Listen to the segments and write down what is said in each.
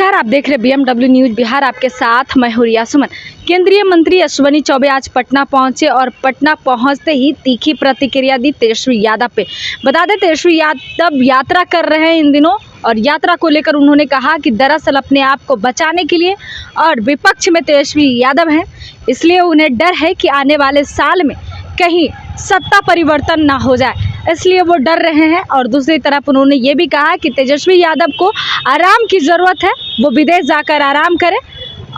नमस्कार, आप देख रहे BMW न्यूज बिहार। आपके साथ मैं हूं रिया सुमन। केंद्रीय मंत्री अश्विनी चौबे आज पटना पहुंचे और पटना पहुंचते ही तीखी प्रतिक्रिया दी तेजस्वी यादव पे। बता दें, तेजस्वी यादव यात्रा कर रहे हैं इन दिनों, और यात्रा को लेकर उन्होंने कहा कि दरअसल अपने आप को बचाने के लिए और विपक्ष में तेजस्वी यादव हैं, इसलिए उन्हें डर है कि आने वाले साल में कहीं सत्ता परिवर्तन ना हो जाए, इसलिए वो डर रहे हैं। और दूसरी तरफ उन्होंने ये भी कहा कि तेजस्वी यादव को आराम की ज़रूरत है, वो विदेश जाकर आराम करें।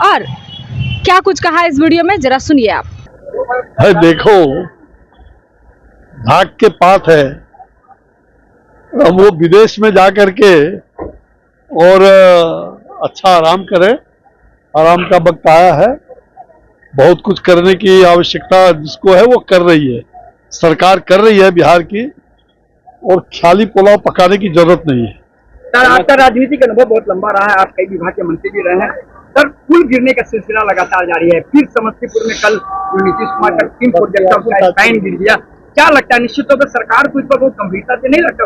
और क्या कुछ कहा इस वीडियो में, जरा सुनिए आप। देखो, भाग के पात है, अब वो विदेश में जा करके और अच्छा आराम करे। आराम का वक्त आया है, बहुत कुछ करने की आवश्यकता जिसको है वो कर रही है, सरकार कर रही है बिहार की, और खाली पुलाव पकाने की जरूरत नहीं है। सर, आपका राजनीतिक अनुभव बहुत लंबा रहा है, आप कई विभाग के मंत्री भी रहे हैं। सर, पुल गिरने का सिलसिला लगातार जारी है। फिर समस्तीपुर में कल जो नीतीश कुमार का टीम प्रोजेक्ट का स्पैन गिर गया, क्या लगता है निश्चित तौर पर सरकार को इस पर बहुत गंभीरता से नहीं लगता?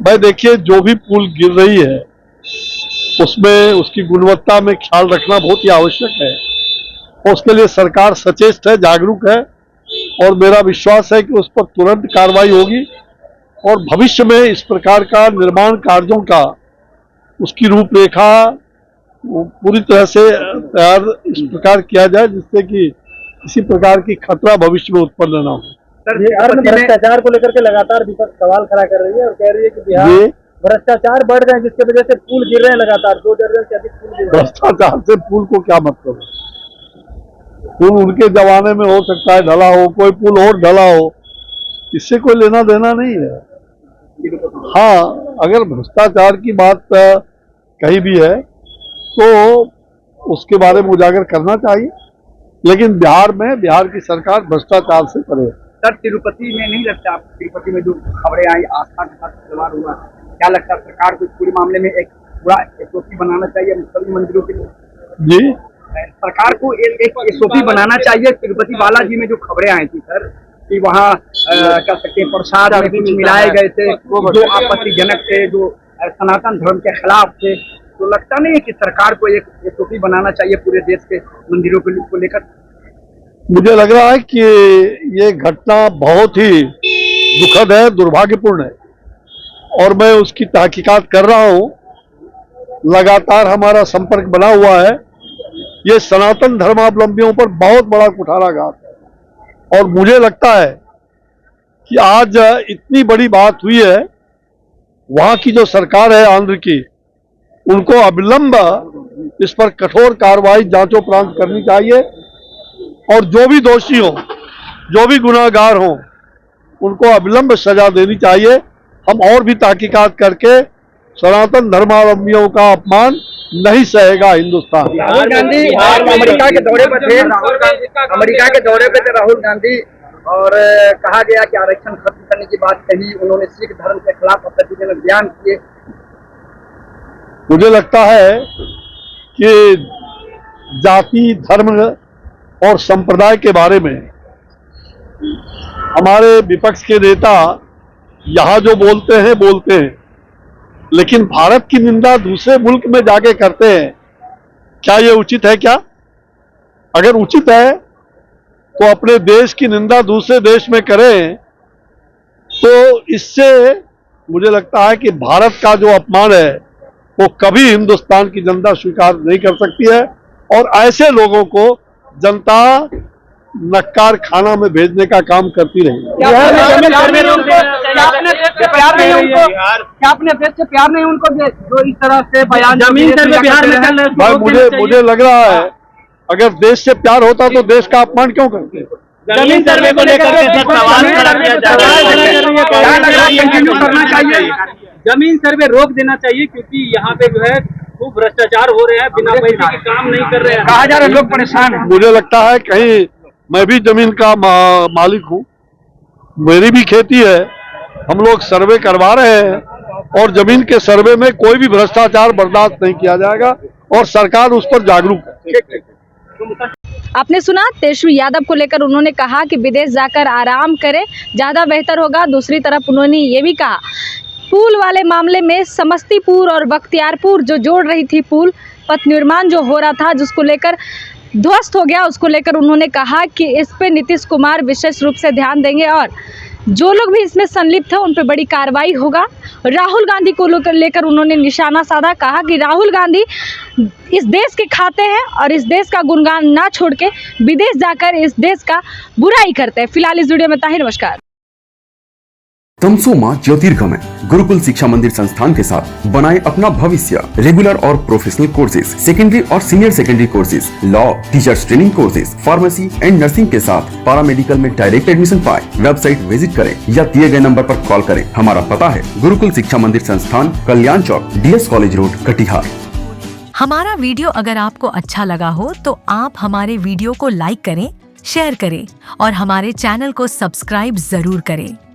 भाई देखिए, जो भी पुल गिर रही है उसमें उसकी गुणवत्ता में ख्याल रखना बहुत ही आवश्यक है, और उसके लिए सरकार सचेत है, जागरूक है, और मेरा विश्वास है कि उस पर तुरंत कार्रवाई होगी और भविष्य में इस प्रकार का निर्माण कार्यों का उसकी रूपरेखा पूरी तरह से तैयार इस प्रकार किया जाए जिससे कि किसी प्रकार की खतरा भविष्य में उत्पन्न न हो। सर, बिहार में भ्रष्टाचार को लेकर के लगातार विपक्ष सवाल खड़ा कर रही है और कह रही है कि बिहार भ्रष्टाचार बढ़ गए, जिसकी वजह से पुल गिर रहे हैं लगातार। 2 दर्जन से अधिक पुल गिर रहे हैं। भ्रष्टाचार से पुल को क्या मतलब है? पुल उनके जमाने में हो सकता है ढला हो, कोई पुल और ढला हो, इससे कोई लेना देना नहीं है। हाँ, अगर भ्रष्टाचार की बात कहीं भी है तो उसके बारे में उजागर करना चाहिए, लेकिन बिहार की सरकार भ्रष्टाचार से परे है। सर, तिरुपति में नहीं लगता आप, तिरुपति में जो खबरें आई आस्था के साथ सवाल हुआ, क्या लगता है सरकार को इस पूरे मामले में एक पूरा एसओपी बनाना चाहिए सभी मंदिरों के लिए? जी, सरकार को एक एसओपी बनाना चाहिए। तिरुपति बालाजी में जो खबरें आई थी सर कि वहाँ कह सकते हैं प्रसाद में कुछ मिलाए गए थे जो आपत्तिजनक थे, जो सनातन धर्म के खिलाफ थे, तो लगता नहीं है कि सरकार को एक एसओपी बनाना चाहिए पूरे देश के मंदिरों को लेकर? मुझे लग रहा है कि ये घटना बहुत ही दुखद है, दुर्भाग्यपूर्ण है, और मैं उसकी तहकीकात कर रहा हूं। लगातार हमारा संपर्क बना हुआ है। ये सनातन धर्मावलंबियों पर बहुत बड़ा कुठाराघात है, और मुझे लगता है कि आज इतनी बड़ी बात हुई है, वहां की जो सरकार है आंध्र की, उनको अविलंब इस पर कठोर कार्रवाई जांचोपरांत करनी चाहिए, और जो भी दोषी हो, जो भी गुनाहगार हो, उनको अविलंब सजा देनी चाहिए। हम और भी तहकीकात करके सनातन धर्मावलंबियों का अपमान नहीं सहेगा हिंदुस्तान। राहुल गांधी अमेरिका के दौरे पर थे, राहुल गांधी, और कहा गया कि आरक्षण खत्म करने की बात कही। उन्होंने सिख धर्म के खिलाफ आपत्तिजनक बयान किए। मुझे लगता है कि जाति, धर्म और संप्रदाय के बारे में हमारे विपक्ष के नेता यहाँ जो बोलते हैं, लेकिन भारत की निंदा दूसरे मुल्क में जाके करते हैं। क्या ये उचित है? क्या अगर उचित है तो अपने देश की निंदा दूसरे देश में करें, तो इससे मुझे लगता है कि भारत का जो अपमान है वो कभी हिंदुस्तान की जनता स्वीकार नहीं कर सकती है, और ऐसे लोगों को जनता नक्कार खाना में भेजने का काम करती रही। क्या अपने देश से प्यार नहीं उनको जो इस तरह से बयान जमीन सर्वे बिहार में चल रहे? भाई मुझे लग रहा है, अगर देश से प्यार होता तो देश का अपमान क्यों करते? जमीन सर्वे को लेकर सवाल खड़ा किया जा रहा है। जमीन सर्वे रोक देना चाहिए, क्योंकि यहाँ पे जो है खूब भ्रष्टाचार हो रहे हैं, बिना पैसे के काम नहीं कर रहे हैं, कहा जा रहा है, लोग परेशान हैं। मुझे लगता है कहीं मैं भी जमीन का मालिक हूँ, मेरी भी खेती है, हम लोग सर्वे करवा रहे हैं, और जमीन के सर्वे में कोई भी भ्रष्टाचार बर्दाश्त नहीं किया जाएगा, और सरकार उस पर जागरूक है। आपने सुना तेजस्वी यादव को लेकर उन्होंने कहा कि विदेश जाकर आराम करें, ज़्यादा बेहतर होगा। दूसरी तरफ उन्होंने ये भी कहा पुल वाले मामले में समस्तीपुर और बख्तियारपुर जो जोड़ रही थी पुल, पथ निर्माण जो हो रहा था, जिसको लेकर ध्वस्त हो गया, उसको लेकर उन्होंने कहा कि इस पे नीतीश कुमार विशेष रूप से ध्यान देंगे और जो लोग भी इसमें संलिप्त है उन पे बड़ी कार्रवाई होगा। राहुल गांधी को लेकर उन्होंने निशाना साधा, कहा कि राहुल गांधी इस देश के खाते हैं और इस देश का गुणगान ना छोड़ के विदेश जाकर इस देश का बुराई करते हैं। फिलहाल इस वीडियो में ताहिर, नमस्कार। तमसो मां ज्योतिर्गमय गुरुकुल शिक्षा मंदिर संस्थान के साथ बनाए अपना भविष्य। रेगुलर और प्रोफेशनल कोर्सेज, सेकेंडरी और senior secondary courses, law, teachers training courses, pharmacy and nursing के साथ पैरामेडिकल में डायरेक्ट एडमिशन पाए। वेबसाइट विजिट करें या दिए गए नंबर पर कॉल करें। हमारा पता है गुरुकुल शिक्षा मंदिर संस्थान, कल्याण चौक, DS कॉलेज रोड, कटिहार। हमारा वीडियो अगर आपको अच्छा लगा हो तो आप हमारे वीडियो को लाइक करें, शेयर करें और हमारे चैनल को सब्सक्राइब जरूर करें।